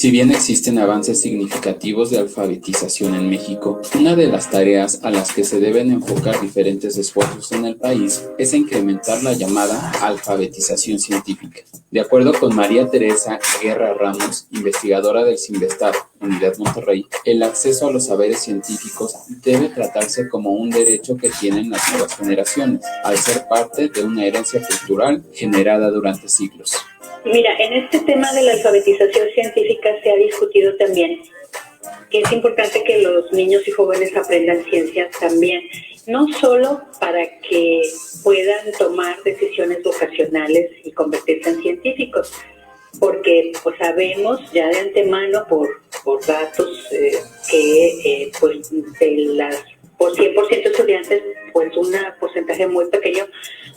Si bien existen avances significativos de alfabetización en México, una de las tareas a las que se deben enfocar diferentes esfuerzos en el país es incrementar la llamada alfabetización científica. De acuerdo con María Teresa Guerra Ramos, investigadora del CINVESTAR, Unidad Monterrey, el acceso a los saberes científicos debe tratarse como un derecho que tienen las nuevas generaciones, al ser parte de una herencia cultural generada durante siglos. Mira, en este tema de la alfabetización científica se ha discutido también que es importante que los niños y jóvenes aprendan ciencias también, no solo para que puedan tomar decisiones vocacionales y convertirse en científicos, porque pues sabemos ya de antemano por datos que pues de las por 100% de estudiantes, pues un porcentaje muy pequeño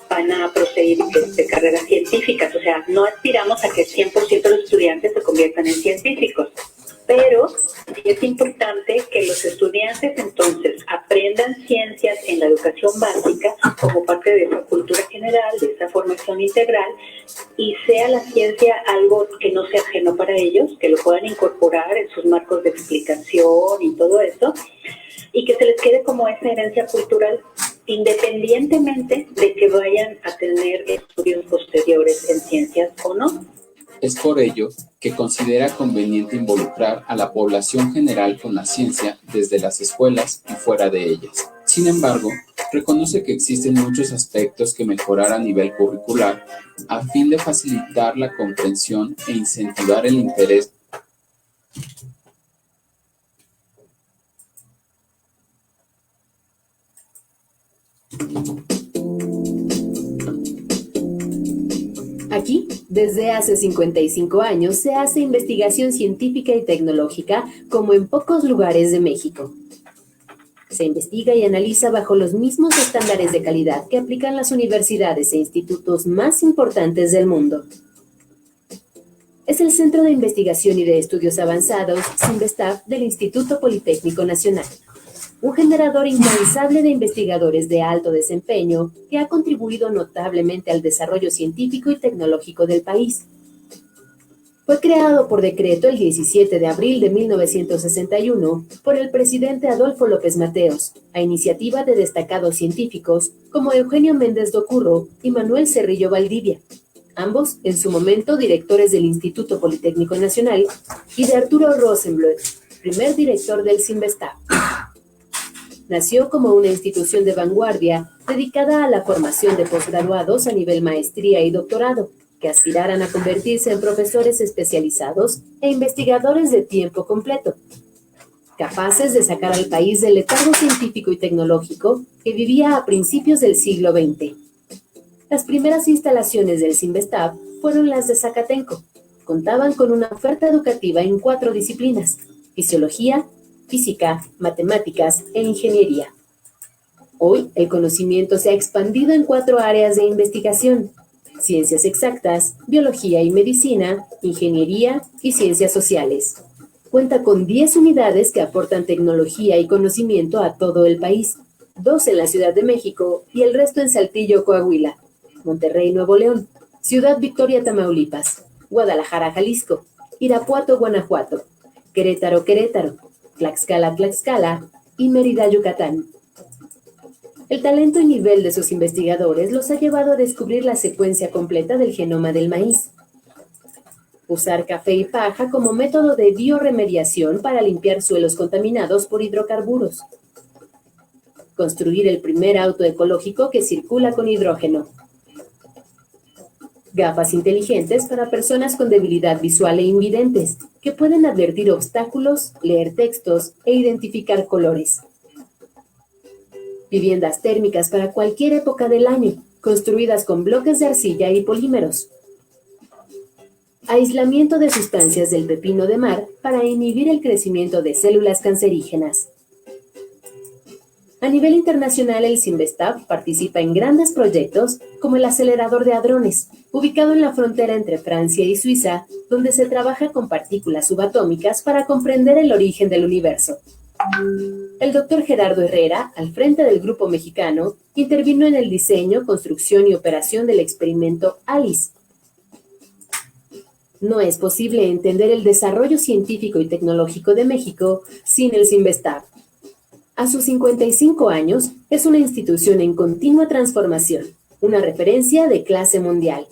van a proseguir de carreras científicas. O sea, no aspiramos a que el 100% de los estudiantes se conviertan en científicos, pero sí es importante que los estudiantes entonces aprendan ciencias en la educación básica como parte de esa cultura general, de esa formación integral, y sea la ciencia algo que no sea ajeno para ellos, que lo puedan incorporar en sus marcos de explicación y todo eso, y que se les quede como esa herencia cultural, independientemente de que vayan a tener estudios posteriores en ciencias o no. Es por ello que considera conveniente involucrar a la población general con la ciencia desde las escuelas y fuera de ellas. Sin embargo, reconoce que existen muchos aspectos que mejorar a nivel curricular a fin de facilitar la comprensión e incentivar el interés. Aquí, desde hace 55 años, se hace investigación científica y tecnológica como en pocos lugares de México. Se investiga y analiza bajo los mismos estándares de calidad que aplican las universidades e institutos más importantes del mundo. Es el Centro de Investigación y de Estudios Avanzados, CINVESTAB, del Instituto Politécnico Nacional, un generador incansable de investigadores de alto desempeño que ha contribuido notablemente al desarrollo científico y tecnológico del país. Fue creado por decreto el 17 de abril de 1961 por el presidente Adolfo López Mateos, a iniciativa de destacados científicos como Eugenio Méndez Docurro y Manuel Cerrillo Valdivia, ambos en su momento directores del Instituto Politécnico Nacional, y de Arturo Rosenbluth, primer director del CINVESTAB. Nació como una institución de vanguardia dedicada a la formación de posgraduados a nivel maestría y doctorado, que aspiraran a convertirse en profesores especializados e investigadores de tiempo completo, capaces de sacar al país del letargo científico y tecnológico que vivía a principios del siglo XX. Las primeras instalaciones del CINVESTAB fueron las de Zacatenco. Contaban con una oferta educativa en 4 disciplinas: fisiología, física, matemáticas e ingeniería. Hoy, el conocimiento se ha expandido en 4 áreas de investigación: ciencias exactas, biología y medicina, ingeniería y ciencias sociales. Cuenta con 10 unidades que aportan tecnología y conocimiento a todo el país, 2 en la Ciudad de México y el resto en Saltillo, Coahuila, Monterrey, Nuevo León, Ciudad Victoria, Tamaulipas, Guadalajara, Jalisco, Irapuato, Guanajuato, Querétaro, Querétaro, Tlaxcala, Tlaxcala y Mérida, Yucatán. El talento y nivel de sus investigadores los ha llevado a descubrir la secuencia completa del genoma del maíz, usar café y paja como método de bioremediación para limpiar suelos contaminados por hidrocarburos, construir el primer auto ecológico que circula con hidrógeno, gafas inteligentes para personas con debilidad visual e invidentes, que pueden advertir obstáculos, leer textos e identificar colores. Viviendas térmicas para cualquier época del año, construidas con bloques de arcilla y polímeros. Aislamiento de sustancias del pepino de mar para inhibir el crecimiento de células cancerígenas. A nivel internacional, el CINVESTAB participa en grandes proyectos como el acelerador de hadrones, ubicado en la frontera entre Francia y Suiza, donde se trabaja con partículas subatómicas para comprender el origen del universo. El doctor Gerardo Herrera, al frente del grupo mexicano, intervino en el diseño, construcción y operación del experimento ALICE. No es posible entender el desarrollo científico y tecnológico de México sin el CINVESTAB. A sus 55 años, es una institución en continua transformación, una referencia de clase mundial.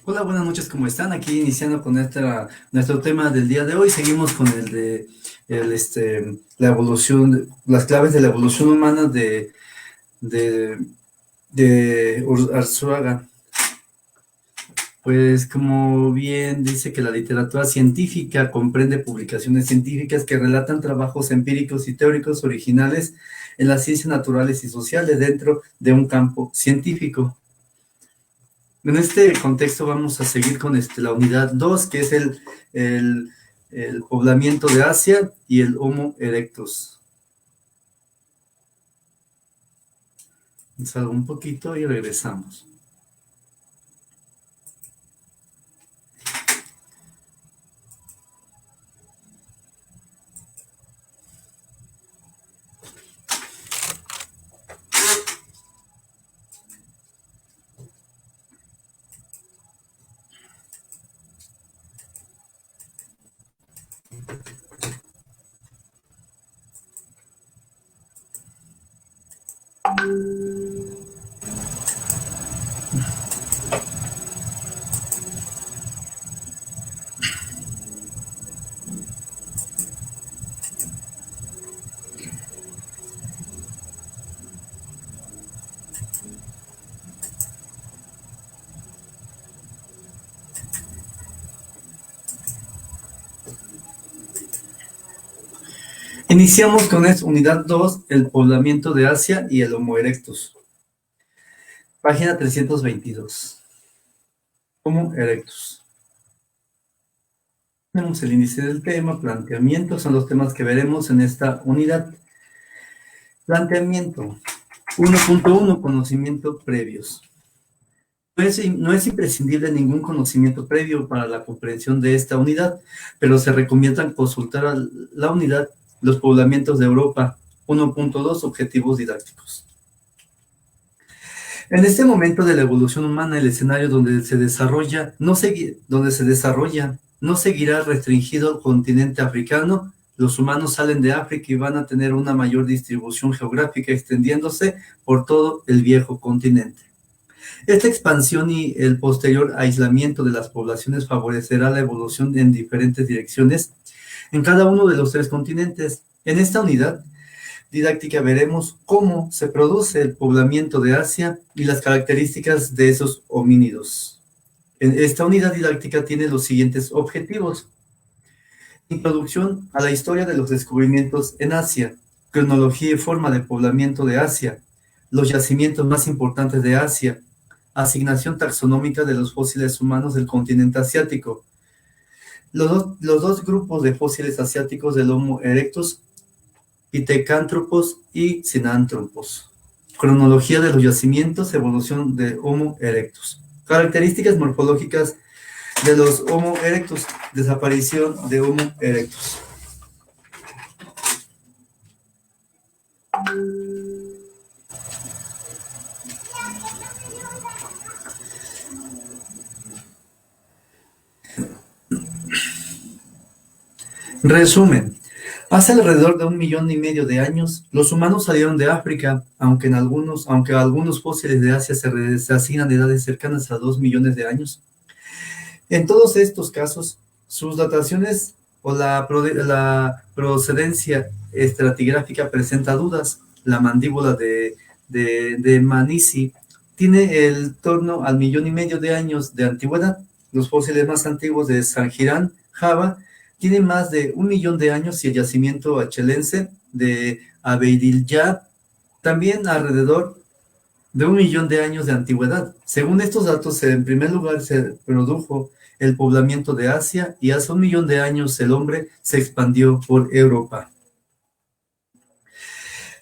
Hola, buenas noches, ¿cómo están? Aquí iniciando con nuestro tema del día de hoy. Seguimos con la evolución, las claves de la evolución humana de Arzuaga. Pues como bien dice que la literatura científica comprende publicaciones científicas que relatan trabajos empíricos y teóricos originales en las ciencias naturales y sociales dentro de un campo científico. En este contexto vamos a seguir con la unidad 2, que es el poblamiento de Asia y el Homo erectus. Salgo un poquito y regresamos. Iniciamos con unidad 2, el poblamiento de Asia y el Homo erectus. Página 322. Homo erectus. Tenemos el índice del tema, planteamiento, son los temas que veremos en esta unidad. Planteamiento. 1.1, conocimiento previos. No es imprescindible ningún conocimiento previo para la comprensión de esta unidad, pero se recomienda consultar a la unidad Los poblamientos de Europa. 1.2, objetivos didácticos. En este momento de la evolución humana, el escenario donde se desarrolla no seguirá restringido al continente africano. Los humanos salen de África y van a tener una mayor distribución geográfica extendiéndose por todo el viejo continente. Esta expansión y el posterior aislamiento de las poblaciones favorecerá la evolución en diferentes direcciones en cada uno de los 3 continentes. En esta unidad didáctica veremos cómo se produce el poblamiento de Asia y las características de esos homínidos. Esta unidad didáctica tiene los siguientes objetivos. Introducción a la historia de los descubrimientos en Asia, cronología y forma de poblamiento de Asia, los yacimientos más importantes de Asia, asignación taxonómica de los fósiles humanos del continente asiático, los dos grupos de fósiles asiáticos del Homo erectus, Pithecanthropus y Sinanthropus, cronología de los yacimientos, evolución de Homo erectus, características morfológicas de los Homo erectus, desaparición de Homo erectus. Resumen. Hace alrededor de 1,5 millones de años, los humanos salieron de África, aunque algunos fósiles de Asia se asignan edades cercanas a 2 millones de años. En todos estos casos, sus dataciones o la procedencia estratigráfica presenta dudas. La mandíbula de Manisi tiene el torno al 1,5 millones de años de antigüedad. Los fósiles más antiguos de Sangiran, Java, tiene más de 1 millón de años y el yacimiento achelense de Abeidiljá también alrededor de 1 millón de años de antigüedad. Según estos datos, en primer lugar se produjo el poblamiento de Asia y hace 1 millón de años el hombre se expandió por Europa.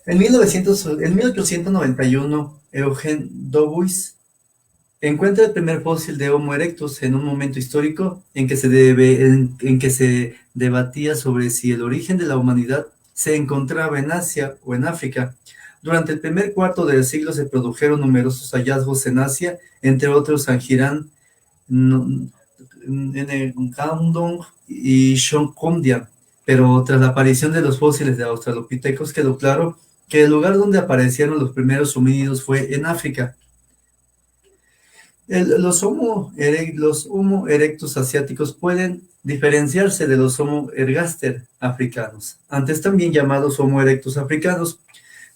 En 1891, Eugene Dubois encuentra el primer fósil de Homo erectus en un momento histórico en que se debatía sobre si el origen de la humanidad se encontraba en Asia o en África. Durante el primer cuarto del siglo se produjeron numerosos hallazgos en Asia, entre otros Sangiran, Ngandong y Shonkondia, pero tras la aparición de los fósiles de Australopithecus quedó claro que el lugar donde aparecieron los primeros homínidos fue en África. Los Homo erectus asiáticos pueden diferenciarse de los Homo ergaster africanos, antes también llamados Homo erectus africanos,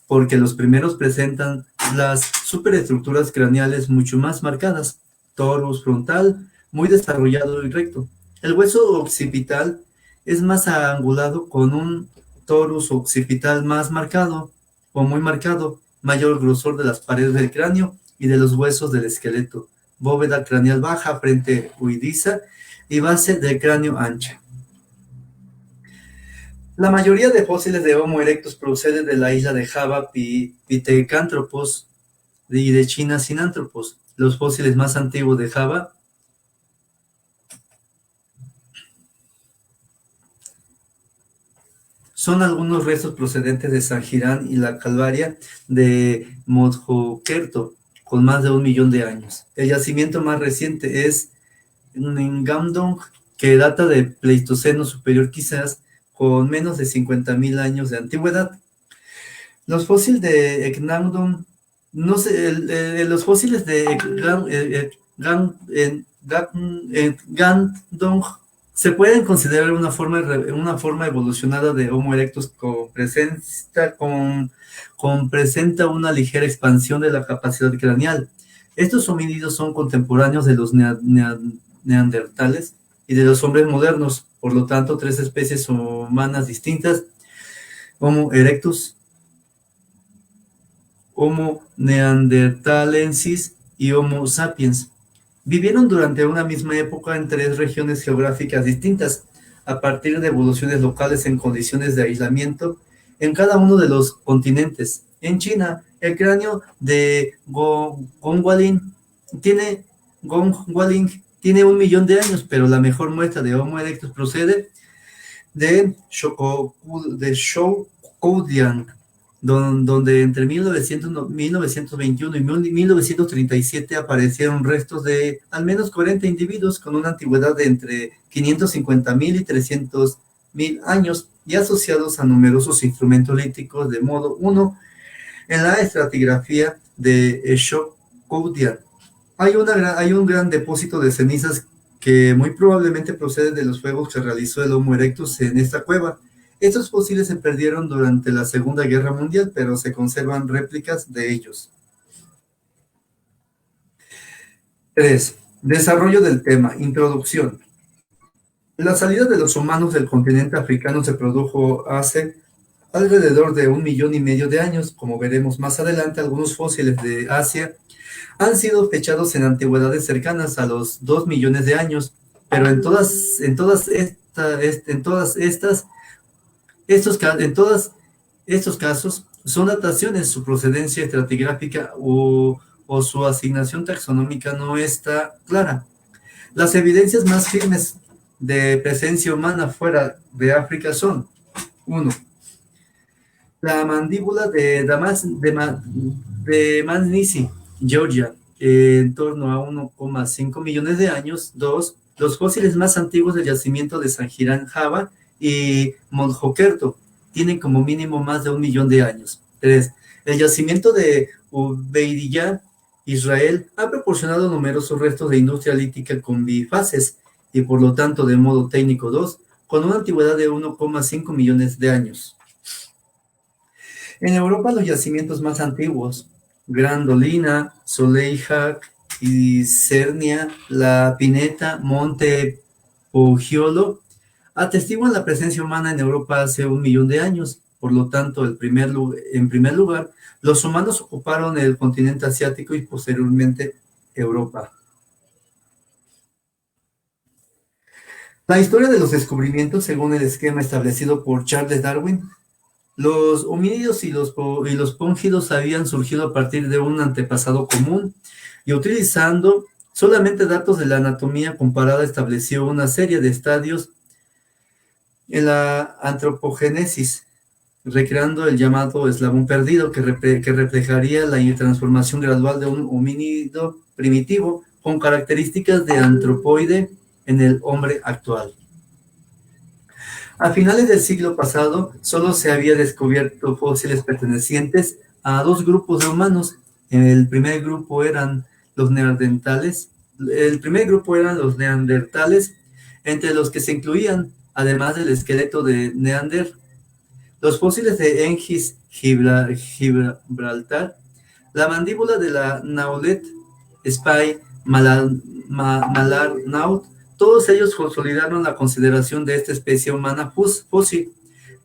porque los primeros presentan las superestructuras craneales mucho más marcadas, torus frontal muy desarrollado y recto. El hueso occipital es más angulado con un torus occipital más marcado o muy marcado, mayor grosor de las paredes del cráneo y de los huesos del esqueleto, bóveda craneal baja, frente huidiza y base del cráneo ancha. La mayoría de fósiles de Homo erectus procede de la isla de Java, Pithecanthropus, y de China, Sinanthropus. Los fósiles más antiguos de Java son algunos restos procedentes de Sangiran y la Calvaria de Mojokerto, con más de 1 millón de años. El yacimiento más reciente es Ngandong, que data del Pleistoceno superior quizás, con menos de 50.000 años de antigüedad. Los fósiles de Ngandong, los fósiles de Ngandong se pueden considerar una forma evolucionada de Homo erectus presenta una ligera expansión de la capacidad craneal. Estos homínidos son contemporáneos de los neandertales y de los hombres modernos, por lo tanto, 3 especies humanas distintas, Homo erectus, Homo neanderthalensis y Homo sapiens, vivieron durante una misma época en 3 regiones geográficas distintas, a partir de evoluciones locales en condiciones de aislamiento en cada uno de los continentes. En China, el cráneo de Gongwalin tiene 1 millón de años, pero la mejor muestra de Homo erectus procede de Shoukoudian, donde entre 1921 y 1937 aparecieron restos de al menos 40 individuos con una antigüedad de entre 550.000 y 300.000 años y asociados a numerosos instrumentos líticos de modo 1 en la estratigrafía de Shoukoudian. Hay un gran depósito de cenizas que muy probablemente procede de los fuegos que realizó el Homo erectus en esta cueva. Estos fósiles se perdieron durante la Segunda Guerra Mundial, pero se conservan réplicas de ellos. 3. Desarrollo del tema. Introducción. La salida de los humanos del continente africano se produjo hace alrededor de 1,5 millones de años. Como veremos más adelante, algunos fósiles de Asia han sido fechados en antigüedades cercanas a los 2 millones de años, pero en todos estos casos son dataciones, su procedencia estratigráfica o su asignación taxonómica no está clara. Las evidencias más firmes de presencia humana fuera de África son: 1. La mandíbula de Dmanisi, Georgia, en torno a 1,5 millones de años. 2. Los fósiles más antiguos del yacimiento de Sangiran, Java y Mojokerto tienen como mínimo más de 1 millón de años. 3. El yacimiento de Ubeidiyah, Israel, ha proporcionado numerosos restos de industria lítica con bifaces y por lo tanto de modo técnico 2, con una antigüedad de 1,5 millones de años. En Europa, los yacimientos más antiguos, Grandolina, Soleilhac y Cernia, La Pineta, Monte Poggiolo, atestiguan la presencia humana en Europa hace 1 millón de años. Por lo tanto, en primer lugar, Los humanos ocuparon el continente asiático y posteriormente Europa. La historia de los descubrimientos, según el esquema establecido por Charles Darwin, los homínidos y los póngidos habían surgido a partir de un antepasado común y utilizando solamente datos de la anatomía comparada estableció una serie de estadios en la antropogénesis, recreando el llamado eslabón perdido que reflejaría la transformación gradual de un homínido primitivo con características de antropoide en el hombre actual. A finales del siglo pasado, solo se había descubierto fósiles pertenecientes a dos grupos de humanos. El primer grupo eran los neandertales, entre los que se incluían, además del esqueleto de Neander, los fósiles de Hengist, Gibraltar, la mandíbula de la Naulet, Spy, Malarnaut. Todos ellos consolidaron la consideración de esta especie humana fósil.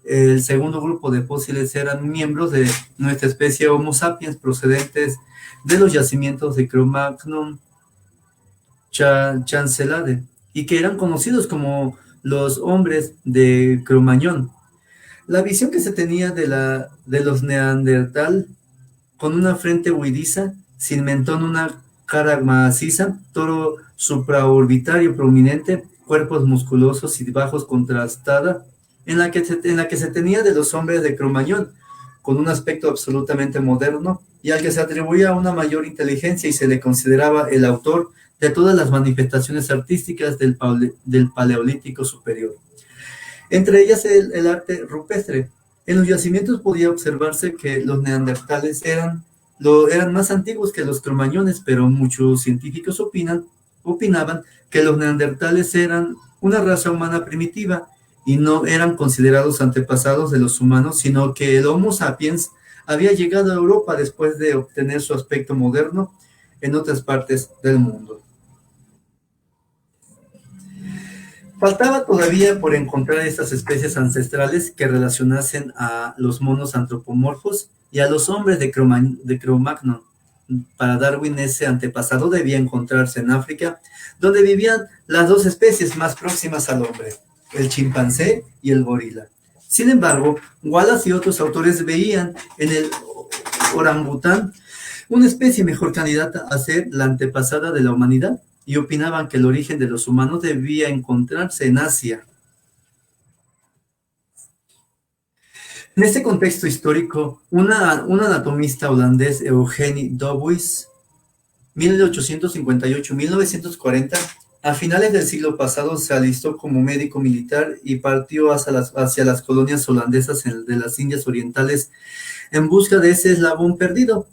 El segundo grupo de fósiles eran miembros de nuestra especie Homo sapiens procedentes de los yacimientos de Cro-Magnon Chancelade y que eran conocidos como los hombres de Cro-Magnon. La visión que se tenía de los Neandertal con una frente huidiza, sin mentón, una cara maciza, toro supraorbitario prominente, cuerpos musculosos y bajos contrastada, en la que se tenía de los hombres de Cro-Magnon, con un aspecto absolutamente moderno y al que se atribuía una mayor inteligencia y se le consideraba el autor de todas las manifestaciones artísticas del Paleolítico superior. Entre ellas el arte rupestre. En los yacimientos podía observarse que los neandertales eran más antiguos que los cromañones, pero muchos científicos opinaban que los neandertales eran una raza humana primitiva y no eran considerados antepasados de los humanos, sino que el Homo sapiens había llegado a Europa después de obtener su aspecto moderno en otras partes del mundo. Faltaba todavía por encontrar estas especies ancestrales que relacionasen a los monos antropomorfos y a los hombres de Cro-Magnon. Para Darwin, ese antepasado debía encontrarse en África, donde vivían las dos especies más próximas al hombre, el chimpancé y el gorila. Sin embargo, Wallace y otros autores veían en el orangután una especie mejor candidata a ser la antepasada de la humanidad, y opinaban que el origen de los humanos debía encontrarse en Asia. En este contexto histórico, un anatomista holandés, Eugenie Douwes, 1858-1940, a finales del siglo pasado se alistó como médico militar y partió hacia las colonias holandesas de las Indias Orientales en busca de ese eslabón perdido.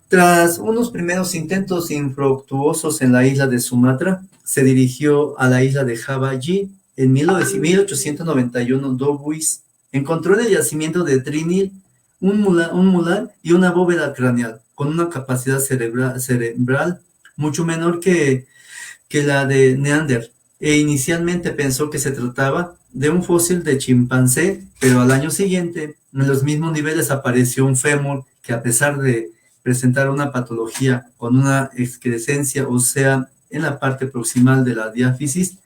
Tras unos primeros intentos infructuosos en la isla de Sumatra, se dirigió a la isla de Java. Allí, en 1891, Douwes encontró en el yacimiento de Trinil un mular y una bóveda craneal, con una capacidad cerebral mucho menor que la de Neander, e inicialmente pensó que se trataba de un fósil de chimpancé, pero al año siguiente, en los mismos niveles apareció un fémur que, a pesar de presentar una patología con una excrescencia ósea en la parte proximal de la diáfisis,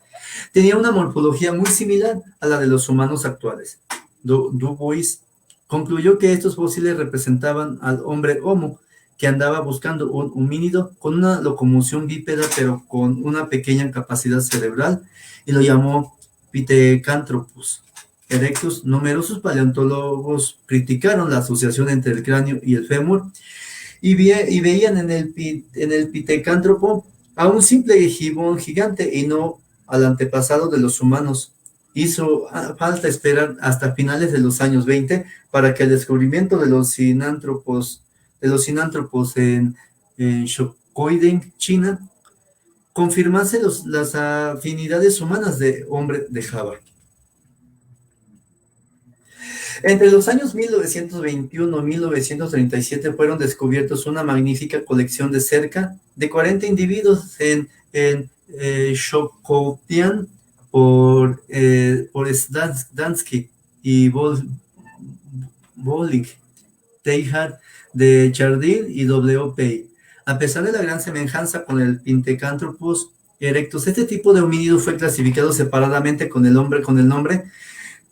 tenía una morfología muy similar a la de los humanos actuales. Douwes concluyó que estos fósiles representaban al hombre Homo, que andaba buscando un homínido con una locomoción bípeda, pero con una pequeña capacidad cerebral, y lo llamó Pithecanthropus erectus. Numerosos paleontólogos criticaron la asociación entre el cráneo y el fémur, y veían en el pitecántropo a un simple gibón gigante y no al antepasado de los humanos. Hizo falta esperar hasta finales de los años 20 para que el descubrimiento de los sinántropos en Shikoiden, China, confirmase las afinidades humanas de hombre de Java. Entre los años 1921 y 1937 fueron descubiertos una magnífica colección de cerca de 40 individuos en Shkotian por Zdansky y Bollig, Teilhard de Chardin y W. Pei. A pesar de la gran semejanza con el Pithecanthropus erectus, este tipo de homínido fue clasificado separadamente con el nombre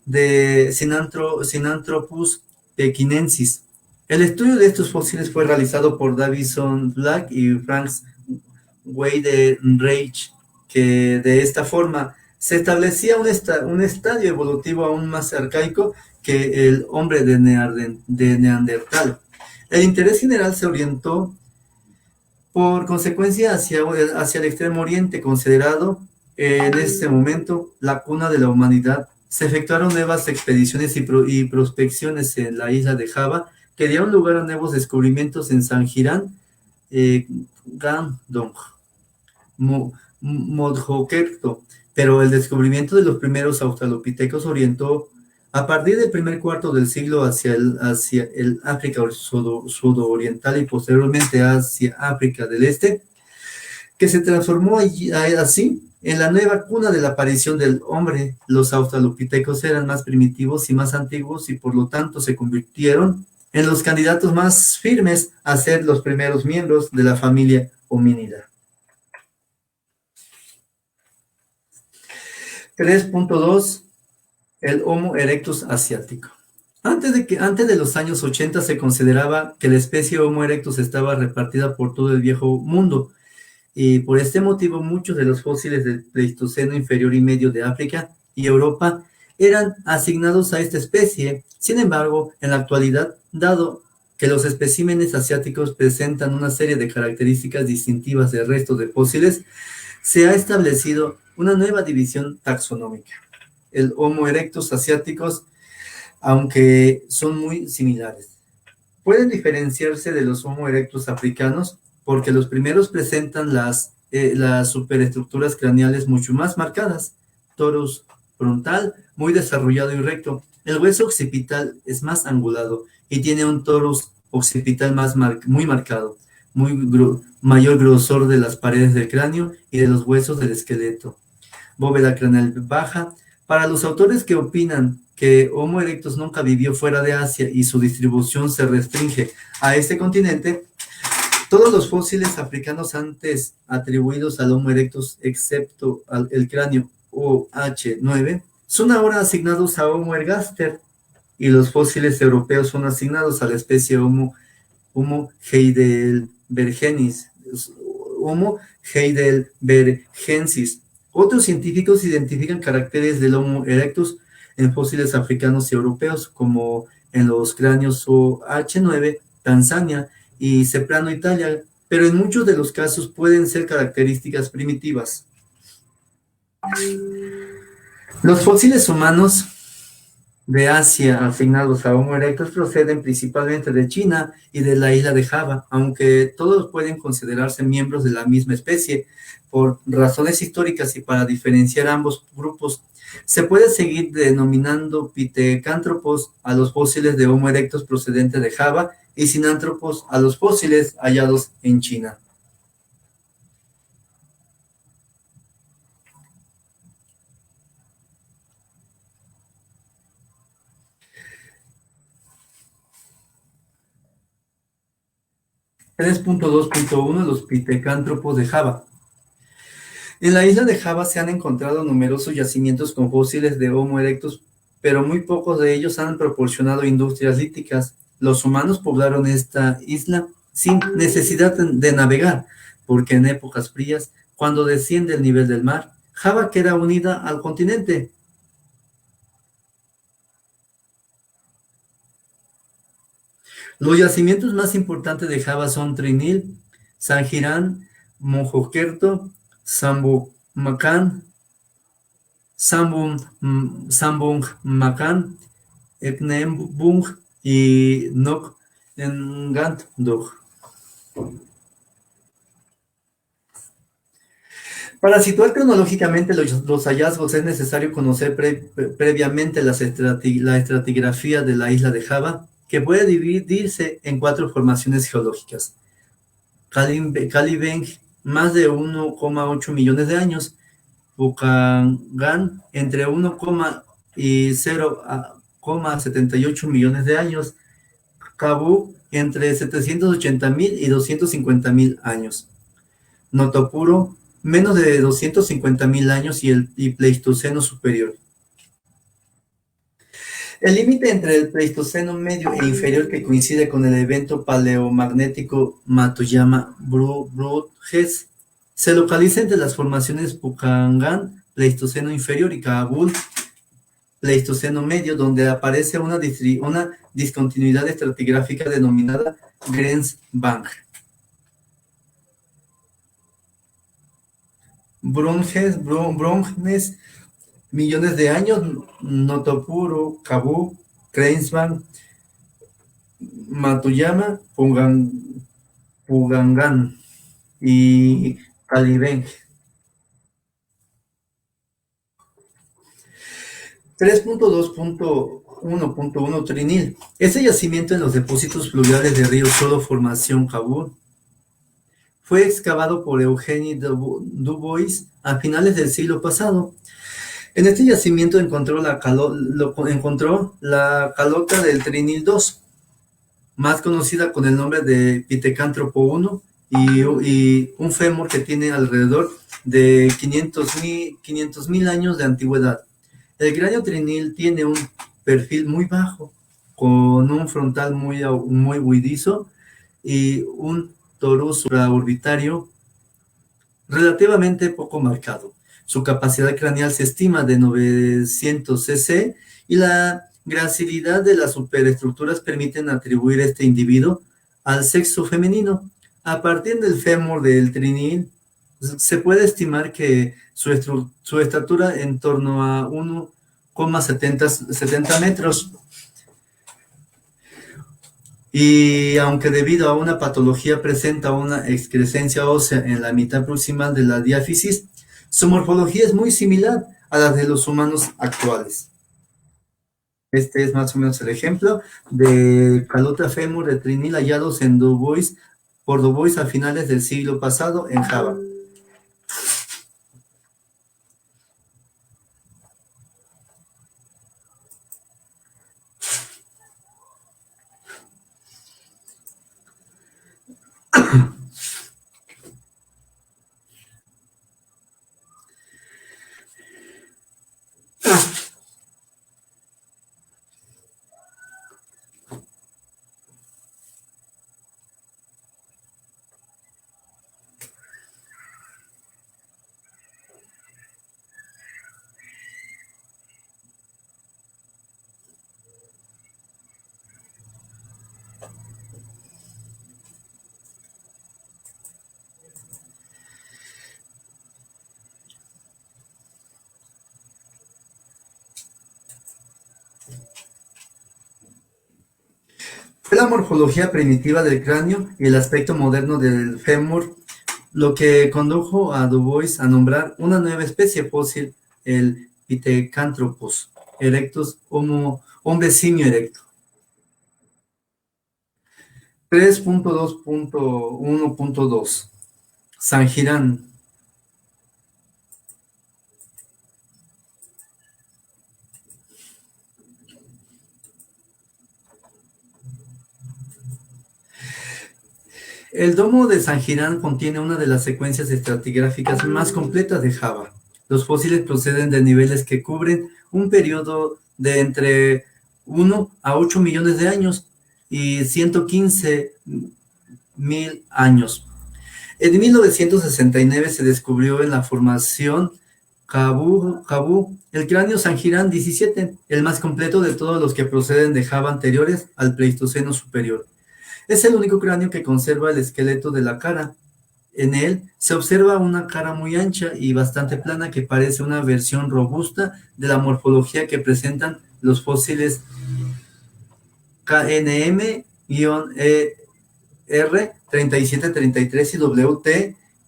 de Sinanthropus pekinensis. El estudio de estos fósiles fue realizado por Davison Black y Franz Weidenreich, que de esta forma se establecía un estadio evolutivo aún más arcaico que el hombre de Neandertal. El interés general se orientó por consecuencia hacia el Extremo Oriente, considerado en este momento la cuna de la humanidad. Se efectuaron nuevas expediciones y prospecciones en la isla de Java, que dieron lugar a nuevos descubrimientos en Sangiran, Gandong, Mojokerto, pero el descubrimiento de los primeros australopitecos orientó a partir del primer cuarto del siglo hacia el África sudoriental y posteriormente hacia África del Este, que se transformó así en la nueva cuna de la aparición del hombre. Los australopitecos eran más primitivos y más antiguos y por lo tanto se convirtieron en los candidatos más firmes a ser los primeros miembros de la familia homínida. 3.2. El Homo erectus asiático. Antes de los años 80 se consideraba que la especie Homo erectus estaba repartida por todo el viejo mundo, y por este motivo muchos de los fósiles del Pleistoceno inferior y medio de África y Europa eran asignados a esta especie. Sin embargo, en la actualidad, dado que los especímenes asiáticos presentan una serie de características distintivas del resto de fósiles, se ha establecido una nueva división taxonómica. El Homo erectus asiáticos, aunque son muy similares, pueden diferenciarse de los Homo erectus africanos porque los primeros presentan las superestructuras craneales mucho más marcadas, torus frontal muy desarrollado y recto. El hueso occipital es más angulado y tiene un torus occipital muy marcado, mayor grosor de las paredes del cráneo y de los huesos del esqueleto. Bóveda craneal baja. Para los autores que opinan que Homo erectus nunca vivió fuera de Asia y su distribución se restringe a este continente, todos los fósiles africanos antes atribuidos al Homo erectus, excepto el cráneo OH9, son ahora asignados a Homo ergaster, y los fósiles europeos son asignados a la especie Homo heidelbergensis. Otros científicos identifican caracteres del Homo erectus en fósiles africanos y europeos, como en los cráneos OH9, Tanzania y Ceprano, Italia, pero en muchos de los casos pueden ser características primitivas. Los fósiles humanos de Asia asignados a Homo erectus proceden principalmente de China y de la isla de Java, aunque todos pueden considerarse miembros de la misma especie. Por razones históricas y para diferenciar ambos grupos, se puede seguir denominando Pithecanthropus a los fósiles de Homo erectus procedentes de Java y Sinanthropus a los fósiles hallados en China. Los Pithecanthropus de Java. En la isla de Java se han encontrado numerosos yacimientos con fósiles de Homo erectus, pero muy pocos de ellos han proporcionado industrias líticas. Los humanos poblaron esta isla sin necesidad de navegar, porque en épocas frías, cuando desciende el nivel del mar, Java queda unida al continente. Los yacimientos más importantes de Java son Trinil, Sangiran, Mojokerto, Sambungmakan, Eknembung y Nokengandog. Para situar cronológicamente los hallazgos es necesario conocer previamente la estratigrafía de la isla de Java, que puede dividirse en 4 formaciones geológicas. Kalibeng, más de 1,8 millones de años. Bukangan, entre 1, y 0,78 millones de años. Kabul entre 780.000 y 250.000 años. Notopuro, menos de 250.000 años y Pleistoceno superior. El límite entre el Pleistoceno medio e inferior, que coincide con el evento paleomagnético Matuyama-Brugge, se localiza entre las formaciones Pucangan, Pleistoceno inferior, y Kabul, Pleistoceno medio, donde aparece una discontinuidad estratigráfica denominada Grenzbang. Brugge, millones de años, Notopuro, Kabul, Grenzbang, Matuyama, Pugangan y Kalibeng. 3.2.1.1 Trinil. Este yacimiento en los depósitos fluviales de río Solo, formación Kabul, fue excavado por Eugenie Dubois a finales del siglo pasado. En este yacimiento encontró la calota del Trinil II, más conocida con el nombre de Pitecántropo I, y un fémur que tiene alrededor de 500.000 años de antigüedad. El cráneo Trinil tiene un perfil muy bajo, con un frontal muy huidizo y un torus supraorbitario relativamente poco marcado. Su capacidad craneal se estima de 900 cc y la gracilidad de las superestructuras permiten atribuir este individuo al sexo femenino. A partir del fémur del Trinil, se puede estimar que su estatura en torno a 1,70 metros. Y aunque debido a una patología presenta una excrescencia ósea en la mitad proximal de la diáfisis, su morfología es muy similar a la de los humanos actuales. Este es más o menos el ejemplo de calota fémur de Trinil hallados por Dubois a finales del siglo pasado en Java. Fue la morfología primitiva del cráneo y el aspecto moderno del fémur lo que condujo a Dubois a nombrar una nueva especie fósil, el Pithecanthropus erectus, hombre simio erecto. 3.2.1.2 Sangirán. El domo de Sangirán contiene una de las secuencias estratigráficas más completas de Java. Los fósiles proceden de niveles que cubren un periodo de entre 1 a 8 millones de años y 115.000 años. En 1969 se descubrió en la formación Kabul el cráneo Sangirán 17, el más completo de todos los que proceden de Java anteriores al Pleistoceno superior. Es el único cráneo que conserva el esqueleto de la cara. En él se observa una cara muy ancha y bastante plana que parece una versión robusta de la morfología que presentan los fósiles KNM-ER3733 y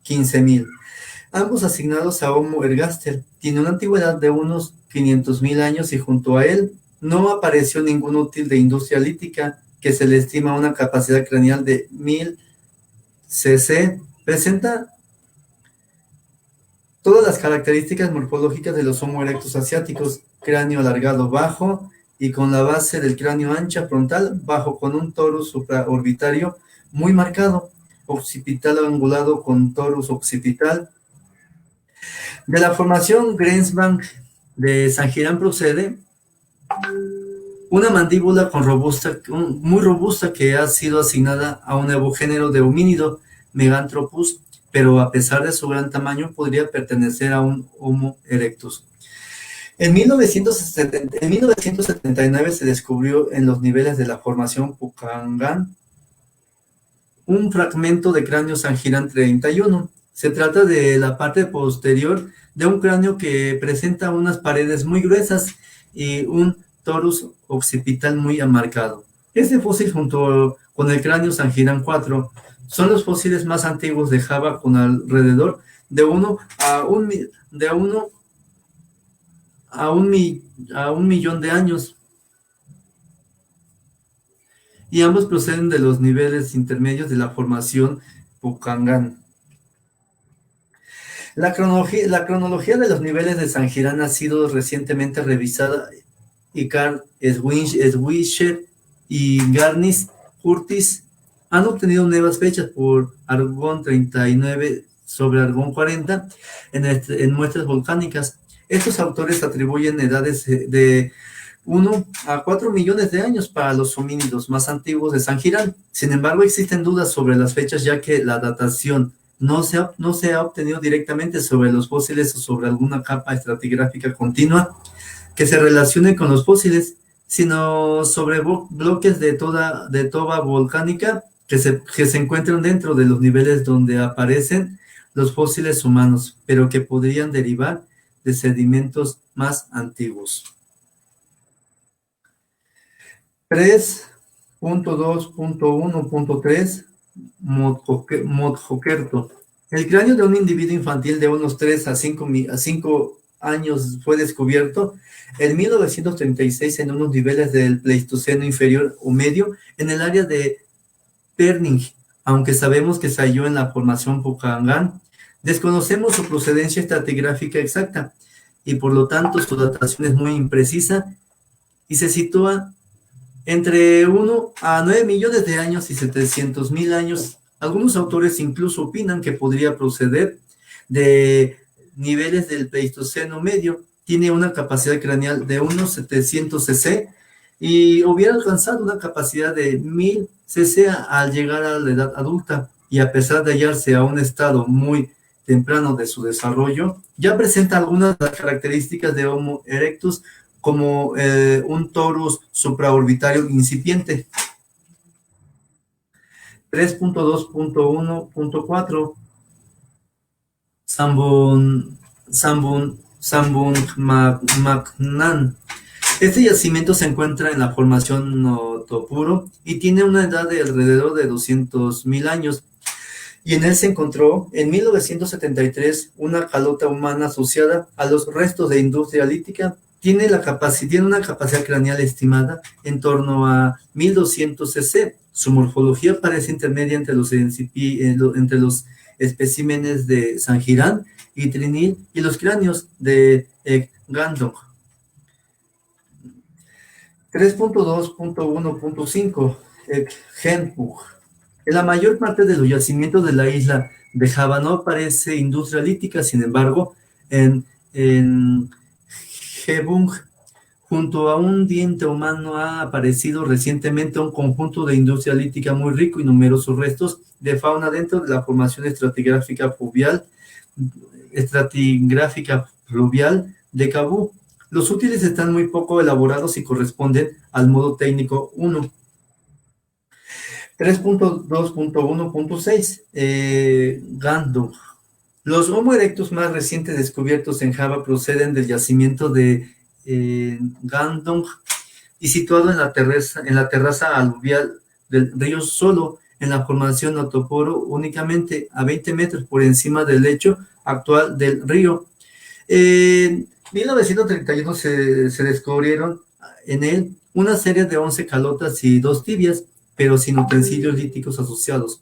WT15000, ambos asignados a Homo ergaster. Tiene una antigüedad de unos 500.000 años y junto a él no apareció ningún útil de industria lítica, que se le estima una capacidad craneal de 1000 cc. Presenta todas las características morfológicas de los Homo erectus asiáticos: cráneo alargado bajo y con la base del cráneo ancha frontal, bajo con un torus supraorbitario muy marcado, occipital angulado con torus occipital. De la formación Grensbank de San Girán procede una mandíbula muy robusta que ha sido asignada a un nuevo género de homínido, Meganthropus, pero a pesar de su gran tamaño podría pertenecer a un Homo erectus. En 1979 se descubrió en los niveles de la formación Pucallpan un fragmento de cráneo San Girán 31. Se trata de la parte posterior de un cráneo que presenta unas paredes muy gruesas y un torus occipital muy marcado. Este fósil junto con el cráneo San Girán 4 son los fósiles más antiguos de Java, con alrededor de 1 a un millón de años, y ambos proceden de los niveles intermedios de la formación Pucallpan. La cronología de los niveles de San Girán ha sido recientemente revisada, y Carl Schweitzer y Garnis Curtis han obtenido nuevas fechas por argón 39 sobre argón 40 en muestras volcánicas. Estos autores atribuyen edades de 1 a 4 millones de años para los homínidos más antiguos de San Girán. Sin embargo, existen dudas sobre las fechas, ya que la datación no se ha obtenido directamente sobre los fósiles o sobre alguna capa estratigráfica continua que se relacione con los fósiles, sino sobre bloques de toba volcánica que se encuentran dentro de los niveles donde aparecen los fósiles humanos, pero que podrían derivar de sedimentos más antiguos. 3.2.1.3 Modjokerto. El cráneo de un individuo infantil de unos 3 a 5 años fue descubierto en 1936 en unos niveles del Pleistoceno inferior o medio en el área de Perning. Aunque sabemos que se halló en la formación Pucallpan, desconocemos su procedencia estratigráfica exacta y por lo tanto su datación es muy imprecisa y se sitúa entre 1 a 9 millones de años y 700.000 años. Algunos autores incluso opinan que podría proceder de niveles del Pleistoceno medio. Tiene una capacidad craneal de unos 700 cc y hubiera alcanzado una capacidad de 1000 cc al llegar a la edad adulta, y a pesar de hallarse a un estado muy temprano de su desarrollo, ya presenta algunas de las características de Homo erectus, como un torus supraorbitario incipiente. 3.2.1.4 Sambun-Macnan. Este yacimiento se encuentra en la formación Notopuro y tiene una edad de alrededor de 200.000 años. Y en él se encontró en 1973 una calota humana asociada a los restos de industria lítica. Tiene una capacidad craneal estimada en torno a 1200 cc. Su morfología parece intermedia entre los especímenes de San Girán y Trinil y los cráneos de Gandong. 3.2.1.5 Genpug. En la mayor parte de los yacimientos de la isla de Java no aparece industria lítica. Sin embargo, en Gebung, junto a un diente humano, ha aparecido recientemente un conjunto de industria lítica muy rico y numerosos restos de fauna dentro de la formación estratigráfica fluvial de Kabú. Los útiles están muy poco elaborados y corresponden al modo técnico 1. 3.2.1.6 Gandung. Los Homo erectus más recientes descubiertos en Java proceden del yacimiento de Gandung y situado en la terraza aluvial del río Solo, en la formación Notoporo, únicamente a 20 metros por encima del lecho actual del río. En 1931 se descubrieron en él una serie de 11 calotas y 2 tibias, pero sin utensilios líticos asociados.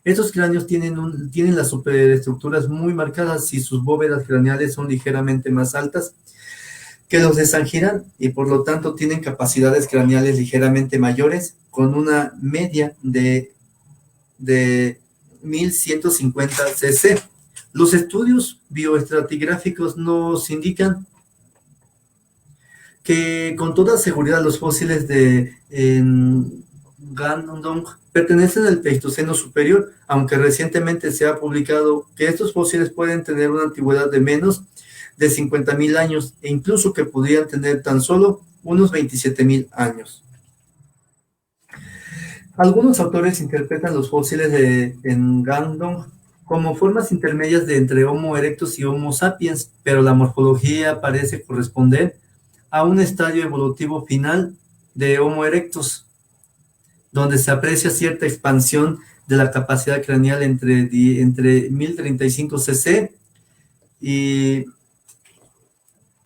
Estos cráneos tienen las superestructuras muy marcadas y sus bóvedas craneales son ligeramente más altas. que los de Sangirán y por lo tanto tienen capacidades craneales ligeramente mayores con una media de 1150 cc. Los estudios bioestratigráficos nos indican que con toda seguridad los fósiles de Ngandong pertenecen al Pleistoceno superior, aunque recientemente se ha publicado que estos fósiles pueden tener una antigüedad de menos de 50.000 años e incluso que podrían tener tan solo unos 27.000 años. Algunos autores interpretan los fósiles de Ngandong como formas intermedias de entre Homo erectus y Homo sapiens, pero la morfología parece corresponder a un estadio evolutivo final de Homo erectus, donde se aprecia cierta expansión de la capacidad craneal entre 1035 cc y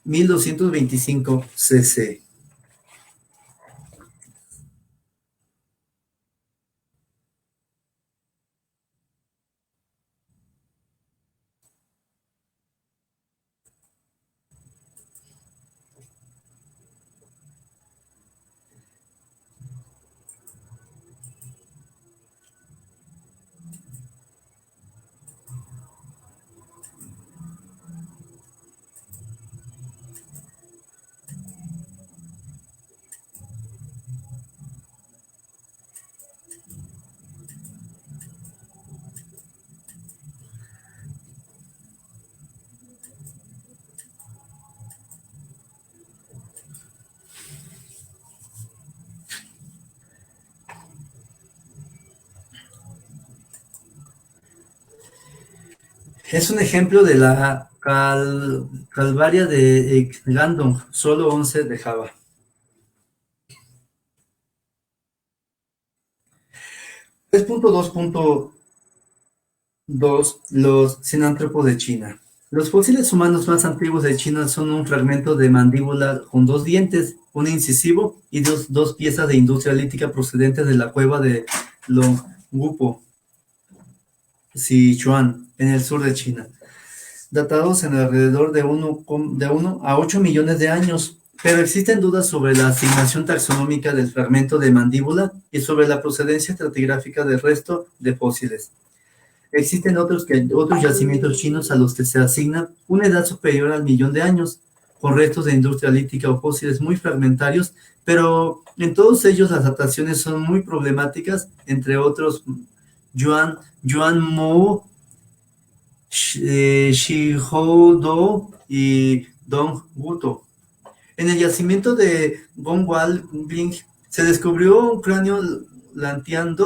1225 cc. Es un ejemplo de la calvaria de Ngandong, solo 11 de Java. Los sinántropos de China. Los fósiles humanos más antiguos de China son un fragmento de mandíbula con 2 dientes, un incisivo y dos piezas de industria lítica procedentes de la cueva de Longgupo, Sichuan, en el sur de China, datados en alrededor de 1 a 8 millones de años, pero existen dudas sobre la asignación taxonómica del fragmento de mandíbula y sobre la procedencia estratigráfica del resto de fósiles. Existen otros yacimientos chinos a los que se asigna una edad superior al 1.000.000 de años, con restos de industria lítica o fósiles muy fragmentarios, pero en todos ellos las dataciones son muy problemáticas, entre otros Yuanmo, Shihou-do y Dongguto. En el yacimiento de Gongwal-bing se descubrió un cráneo Lantian II.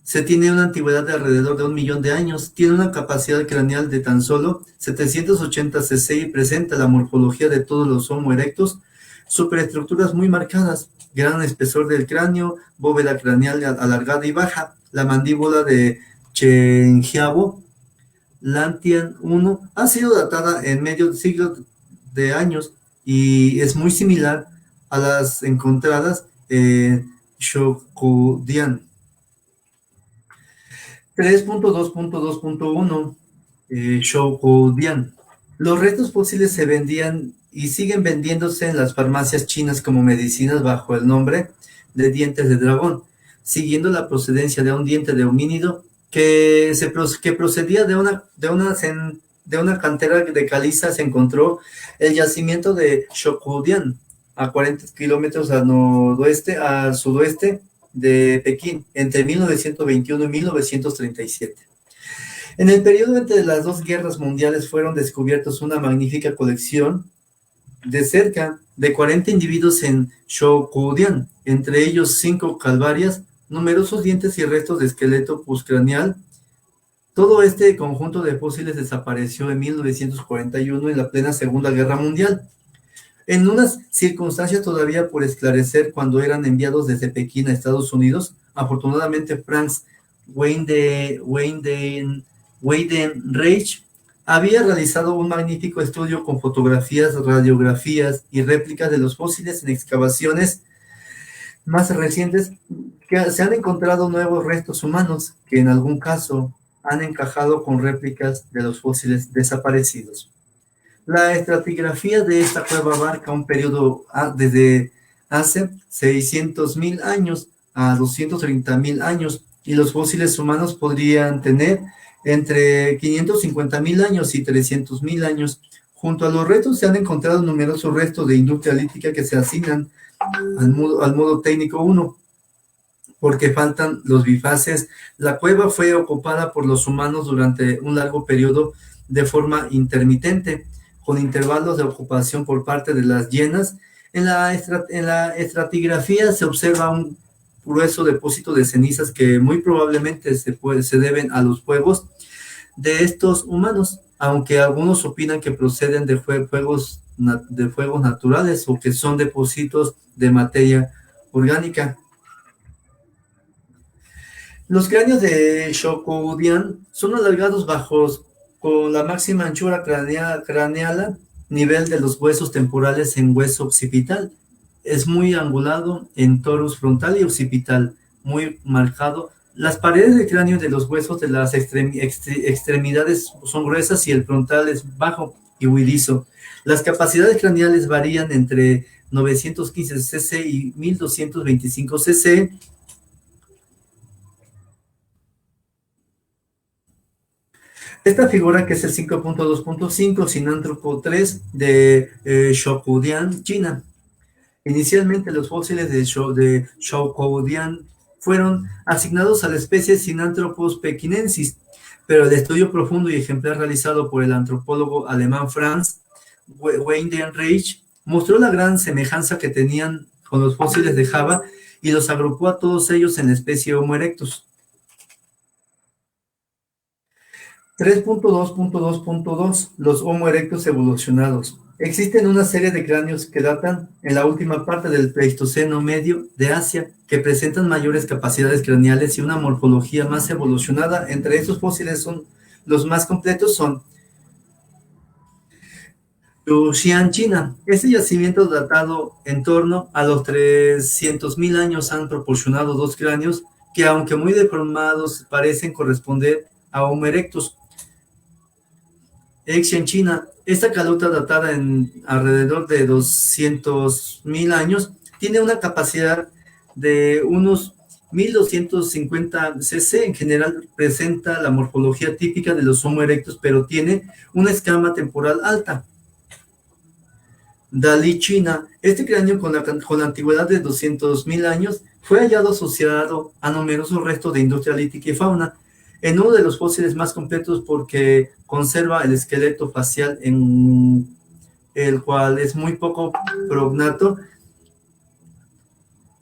Se tiene una antigüedad de alrededor de 1.000.000 de años, tiene una capacidad craneal de tan solo 780 cc y presenta la morfología de todos los Homo erectus, superestructuras muy marcadas, gran espesor del cráneo, bóveda craneal alargada y baja. La mandíbula de Chenjiabo, Lantian I, ha sido datada en medio siglo de años y es muy similar a las encontradas en Shokudian. 3.2.2.1 Shokudian. Los restos fósiles se vendían y siguen vendiéndose en las farmacias chinas como medicinas bajo el nombre de dientes de dragón, siguiendo la procedencia de un diente de homínido que procedía de una cantera de caliza. Se encontró el yacimiento de Shokudian a 40 kilómetros al sudoeste de Pekín, entre 1921 y 1937. En el periodo entre las 2 guerras mundiales fueron descubiertos una magnífica colección de cerca de 40 individuos en Shokudian, entre ellos 5 calvarias, numerosos dientes y restos de esqueleto postcraneal. Todo este conjunto de fósiles desapareció en 1941 en la plena Segunda Guerra Mundial, en unas circunstancias todavía por esclarecer cuando eran enviados desde Pekín a Estados Unidos. Afortunadamente, Franz Weidenreich había realizado un magnífico estudio con fotografías, radiografías y réplicas de los fósiles en excavaciones más recientes, que se han encontrado nuevos restos humanos que en algún caso han encajado con réplicas de los fósiles desaparecidos. La estratigrafía de esta cueva abarca un periodo desde hace 600.000 años a 230.000 años, y los fósiles humanos podrían tener entre 550.000 años y 300.000 años. Junto a los restos se han encontrado numerosos restos de industria lítica que se asignan al modo técnico 1, porque faltan los bifaces. La cueva fue ocupada por los humanos durante un largo periodo de forma intermitente, con intervalos de ocupación por parte de las hienas. En la estratigrafía se observa un grueso depósito de cenizas que muy probablemente se deben a los fuegos de estos humanos, aunque algunos opinan que proceden de fuegos naturales o que son depósitos de materia orgánica. Los cráneos de Shokoudian son alargados bajos, con la máxima anchura craneal nivel de los huesos temporales en hueso occipital. Es muy angulado en torus frontal y occipital, muy marcado. Las paredes del cráneo de los huesos de las extremidades son gruesas y el frontal es bajo y huidizo. Las capacidades craneales varían entre 915 cc y 1225 cc. Esta figura, que es el 5.2.5 Sinántropo 3 de Shokoudian, China. Inicialmente los fósiles de Shokoudian fueron asignados a la especie Sinanthropus pekinensis, pero el estudio profundo y ejemplar realizado por el antropólogo alemán Franz Weidenreich mostró la gran semejanza que tenían con los fósiles de Java y los agrupó a todos ellos en la especie Homo erectus. 3.2.2.2 Los Homo erectus evolucionados. Existen una serie de cráneos que datan en la última parte del Pleistoceno medio de Asia, que presentan mayores capacidades craneales y una morfología más evolucionada. Entre estos fósiles los más completos son Yuxian, China. Este yacimiento datado en torno a los 300.000 años han proporcionado dos cráneos que, aunque muy deformados, parecen corresponder a Homo erectus. Exia en China. Esta calota, datada en alrededor de 200.000 años, tiene una capacidad de unos 1250 cc. En general presenta la morfología típica de los Homo erectus, pero tiene una escama temporal alta. Dali, China. Este cráneo, con la antigüedad de 200.000 años, fue hallado asociado a numerosos restos de industria lítica y fauna, en uno de los fósiles más completos porque conserva el esqueleto facial, en el cual es muy poco prognato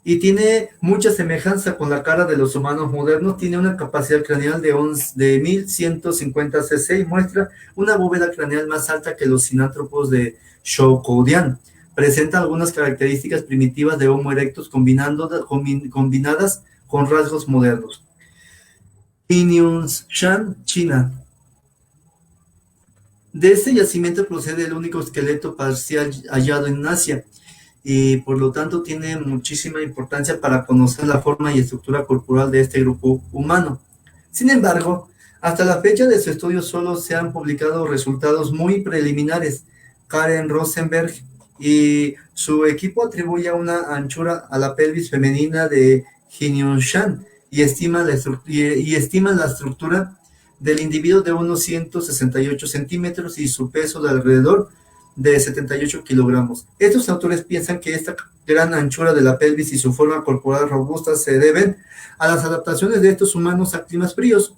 y tiene mucha semejanza con la cara de los humanos modernos. Tiene una capacidad craneal de 1150 cc y muestra una bóveda craneal más alta que los sinántropos de Shokoudian. Presenta algunas características primitivas de Homo erectus combinadas con rasgos modernos. Hinyunshan, China. De este yacimiento procede el único esqueleto parcial hallado en Asia, y por lo tanto tiene muchísima importancia para conocer la forma y estructura corporal de este grupo humano. Sin embargo, hasta la fecha de su estudio solo se han publicado resultados muy preliminares. Karen Rosenberg y su equipo atribuye una anchura a la pelvis femenina de Hinyunshan y estiman la estructura del individuo de unos 168 centímetros y su peso de alrededor de 78 kilogramos. Estos autores piensan que esta gran anchura de la pelvis y su forma corporal robusta se deben a las adaptaciones de estos humanos a climas fríos.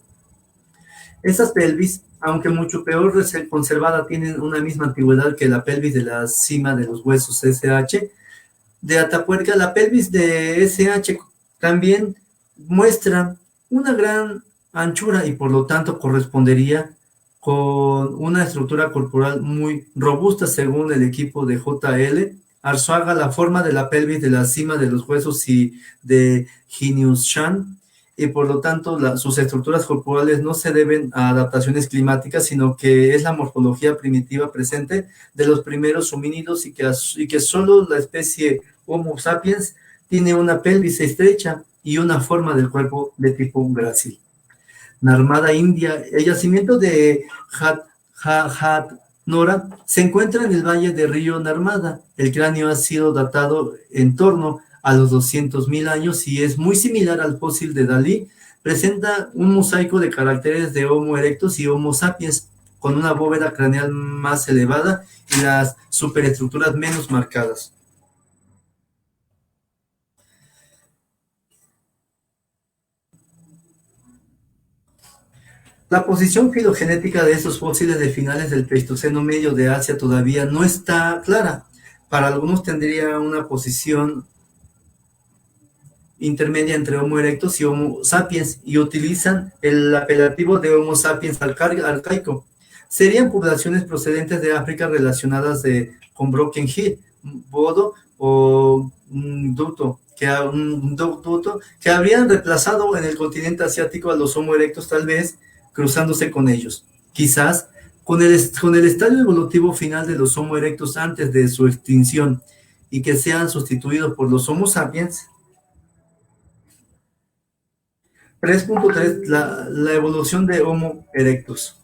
Estas pelvis, aunque mucho peor conservada, tienen una misma antigüedad que la pelvis de la cima de los huesos SH de Atapuerca. La pelvis de SH también muestra una gran anchura y por lo tanto correspondería con una estructura corporal muy robusta, según el equipo de JL Arzuaga. La forma de la pelvis de la cima de los huesos y de Hinyunshan, y por lo tanto sus estructuras corporales no se deben a adaptaciones climáticas, sino que es la morfología primitiva presente de los primeros homínidos, y que solo la especie Homo sapiens tiene una pelvis estrecha y una forma del cuerpo de tipo grácil. Narmada, India. El yacimiento de Nora se encuentra en el valle de Río Narmada. El cráneo ha sido datado en torno a los 200.000 años y es muy similar al fósil de Dalí. Presenta un mosaico de caracteres de Homo erectus y Homo sapiens, con una bóveda craneal más elevada y las superestructuras menos marcadas. La posición filogenética de estos fósiles de finales del Pleistoceno medio de Asia todavía no está clara. Para algunos tendría una posición intermedia entre Homo erectus y Homo sapiens y utilizan el apelativo de Homo sapiens arcaico. Serían poblaciones procedentes de África relacionadas con Broken Hill, Bodo o Duto, que habrían reemplazado en el continente asiático a los Homo erectus, tal vez cruzándose con ellos. Quizás con el estadio evolutivo final de los Homo erectus antes de su extinción y que sean sustituidos por los Homo sapiens. 3.3 la evolución de Homo erectus.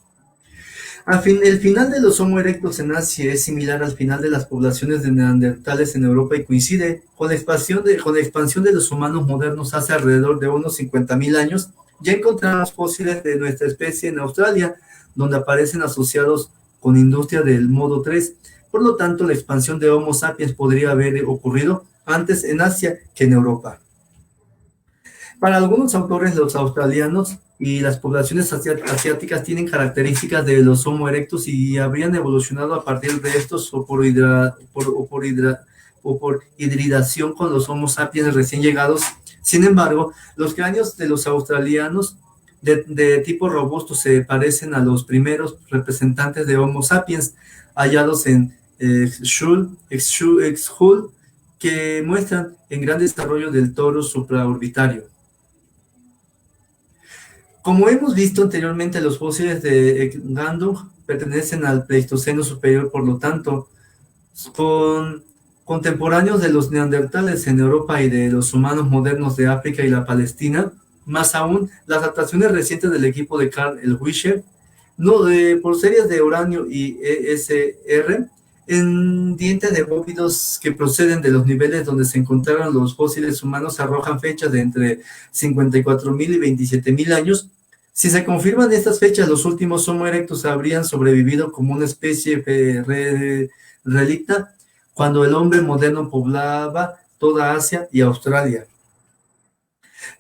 El final de los Homo erectus en Asia es similar al final de las poblaciones de neandertales en Europa y coincide con la expansión de los humanos modernos hace alrededor de unos 50.000 años. Ya encontramos fósiles de nuestra especie en Australia, donde aparecen asociados con industria del modo 3. Por lo tanto, la expansión de Homo sapiens podría haber ocurrido antes en Asia que en Europa. Para algunos autores, los australianos y las poblaciones asiáticas tienen características de los Homo erectus y habrían evolucionado a partir de estos o por hibridación con los Homo sapiens recién llegados. Sin embargo, los cráneos de los australianos de tipo robusto se parecen a los primeros representantes de Homo sapiens hallados en Exhull, que muestran en gran desarrollo del torus supraorbitario. Como hemos visto anteriormente, los fósiles de Gandung pertenecen al Pleistoceno superior, por lo tanto, con contemporáneos de los neandertales en Europa y de los humanos modernos de África y la Palestina. Más aún, las adaptaciones recientes del equipo de Carl Elwischer por series de uranio y ESR en dientes de bóvidos que proceden de los niveles donde se encontraron los fósiles humanos arrojan fechas de entre 54.000 y 27.000 años. Si se confirman estas fechas, los últimos Homo erectus habrían sobrevivido como una especie relicta cuando el hombre moderno poblaba toda Asia y Australia.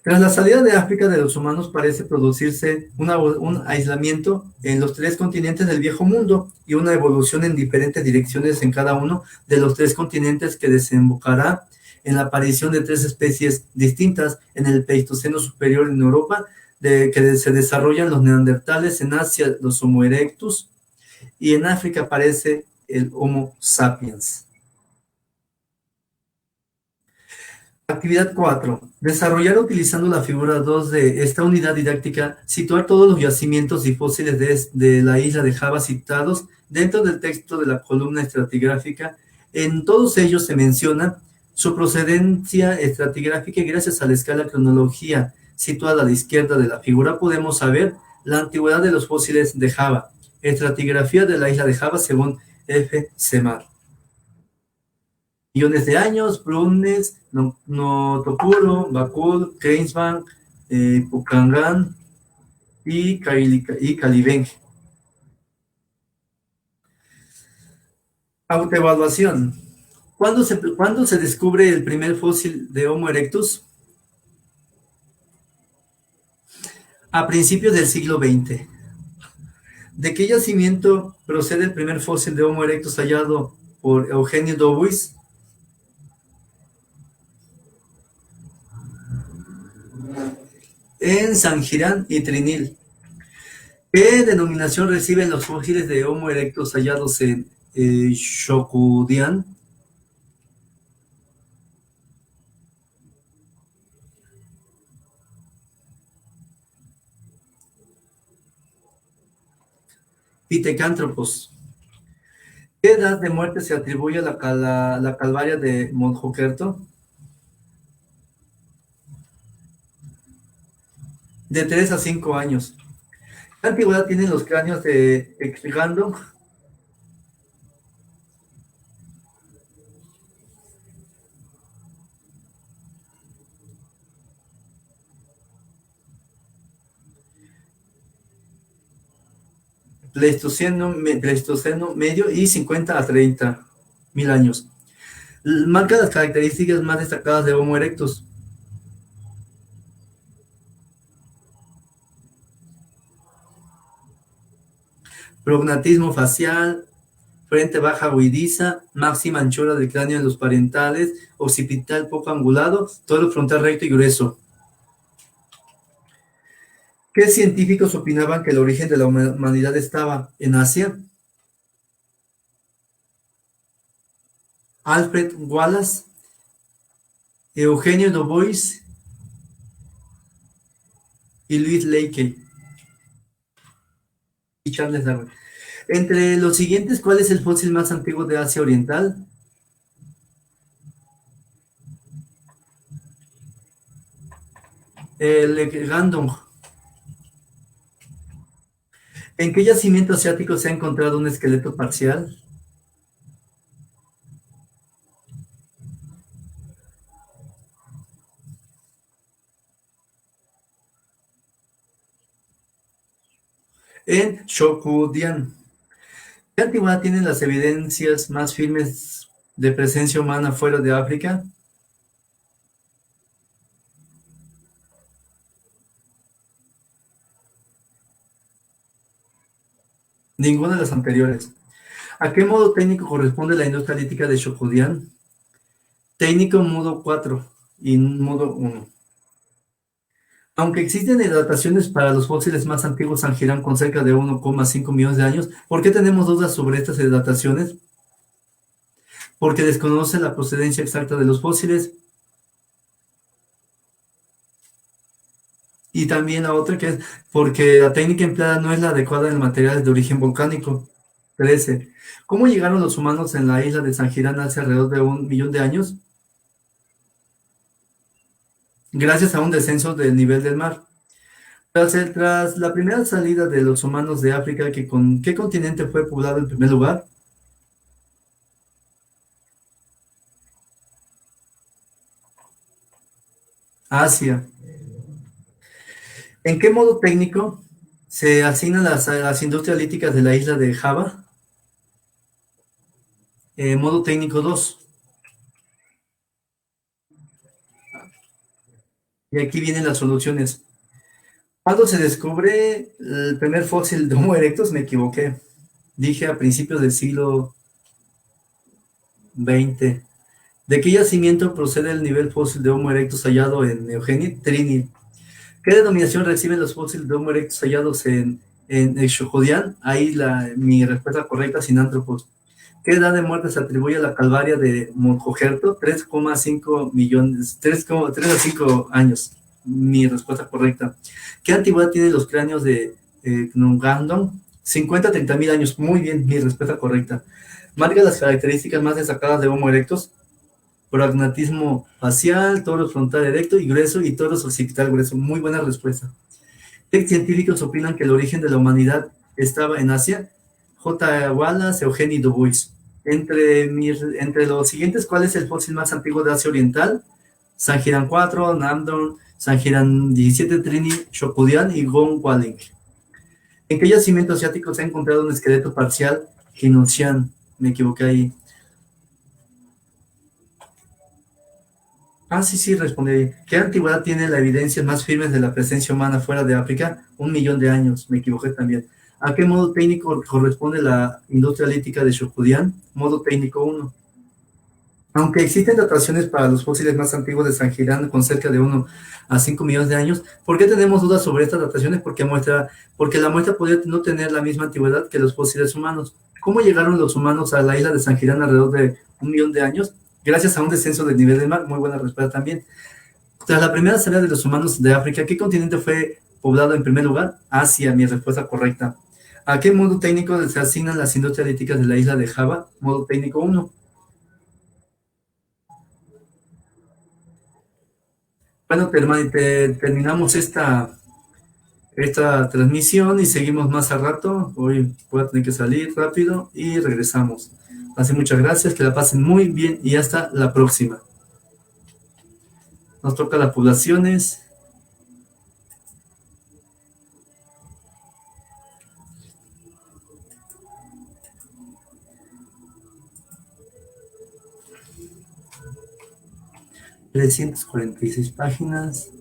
Tras la salida de África de los humanos parece producirse un aislamiento en los 3 continentes del viejo mundo y una evolución en diferentes direcciones en cada uno de los 3 continentes que desembocará en la aparición de 3 especies distintas en el Pleistoceno superior en Europa, que se desarrollan los neandertales, en Asia los Homo erectus y en África aparece el Homo sapiens. Actividad 4. Desarrollar utilizando la figura 2 de esta unidad didáctica, situar todos los yacimientos y fósiles de la isla de Java citados dentro del texto de la columna estratigráfica. En todos ellos se menciona su procedencia estratigráfica y gracias a la escala cronología situada a la izquierda de la figura podemos saber la antigüedad de los fósiles de Java. Estratigrafía de la isla de Java según F. Semar. Millones de años, Brunnes, Notopuro, Bakul, Keynesbank, Pukangan y Kalibeng. Autoevaluación. ¿Cuándo se descubre el primer fósil de Homo erectus? A principios del siglo XX. ¿De qué yacimiento procede el primer fósil de Homo erectus hallado por Eugenio Dubois? En San Girán y Trinil. ¿Qué denominación reciben los fósiles de Homo erectus hallados en Shokudian? Pitecánthropos. ¿Qué edad de muerte se atribuye a la Calvaria de Montjokerto? De 3 a 5 años. ¿Qué antigüedad tienen los cráneos de Exgandung? Pleistoceno medio y 50 a 30 mil años. Marca las características más destacadas de Homo erectus. Prognatismo facial, frente baja huidiza, máxima anchura del cráneo en los parietales, occipital poco angulado, todo frontal recto y grueso. ¿Qué científicos opinaban que el origen de la humanidad estaba en Asia? Alfred Wallace, Eugenio Dubois y Louis Leakey y Charles Darwin. Entre los siguientes, ¿cuál es el fósil más antiguo de Asia Oriental? El Gandong. ¿En qué yacimiento asiático se ha encontrado un esqueleto parcial? En Shokudian. ¿Qué antigüedad tienen las evidencias más firmes de presencia humana fuera de África? Ninguna de las anteriores. ¿A qué modo técnico corresponde la industria lítica de Shokudian? Técnico modo 4 y modo 1. Aunque existen dataciones para los fósiles más antiguos Sangirán con cerca de 1,5 millones de años, ¿por qué tenemos dudas sobre estas dataciones? Porque desconoce la procedencia exacta de los fósiles. Y también la otra que es porque la técnica empleada no es la adecuada en materiales de origen volcánico. 13. ¿Cómo llegaron los humanos en la isla de Sangirán hace alrededor de 1 millón de años? Gracias a un descenso del nivel del mar. Tras la primera salida de los humanos de África, ¿qué continente fue poblado en primer lugar? Asia. ¿En qué modo técnico se asignan las industrias líticas de la isla de Java? Modo técnico 2. Y aquí vienen las soluciones. ¿Cuándo se descubre el primer fósil de Homo erectus? Me equivoqué. Dije a principios del siglo XX. ¿De qué yacimiento procede el nivel fósil de Homo erectus hallado en Eugenie? Trini. ¿Qué denominación reciben los fósiles de Homo erectus hallados en Shokudian? Ahí mi respuesta correcta, Sinanthropus. ¿Qué edad de muerte se atribuye a la calvaria de Mocogerto? 3,5 millones, 3 a 5 años. Mi respuesta correcta. ¿Qué antigüedad tienen los cráneos de Ngandong? 50 a 30 mil años. Muy bien, mi respuesta correcta. Marca las características más destacadas de Homo erectus. Prognatismo facial, torso frontal erecto y grueso y torso occipital grueso. Muy buena respuesta. ¿Qué científicos opinan que el origen de la humanidad estaba en Asia? J. Wallace, Eugenio Dubois. Entre los siguientes, ¿cuál es el fósil más antiguo de Asia Oriental? Sangirán 4, Namdong, Sangirán 17, Trini, Shokudian y Gongwaling. ¿En qué yacimiento asiático se ha encontrado un esqueleto parcial? Jinuxian. Me equivoqué ahí. Sí, respondí. ¿Qué antigüedad tiene la evidencia más firme de la presencia humana fuera de África? 1 millón de años. Me equivoqué también. ¿A qué modo técnico corresponde la industria lítica de Shokudian? Modo técnico 1. Aunque existen dataciones para los fósiles más antiguos de Sangirán con cerca de 1 a 5 millones de años, ¿por qué tenemos dudas sobre estas dataciones? Porque la muestra podría no tener la misma antigüedad que los fósiles humanos. ¿Cómo llegaron los humanos a la isla de Sangirán alrededor de 1 millón de años? Gracias a un descenso del nivel del mar. Muy buena respuesta también. Tras la primera salida de los humanos de África, ¿qué continente fue poblado en primer lugar? Asia, mi respuesta correcta. ¿A qué modo técnico se asignan las industrias líticas de la isla de Java? Modo técnico 1. Bueno, terminamos esta transmisión y seguimos más al rato. Hoy voy a tener que salir rápido y regresamos. Así muchas gracias, que la pasen muy bien y hasta la próxima. Nos toca las poblaciones. 346 páginas.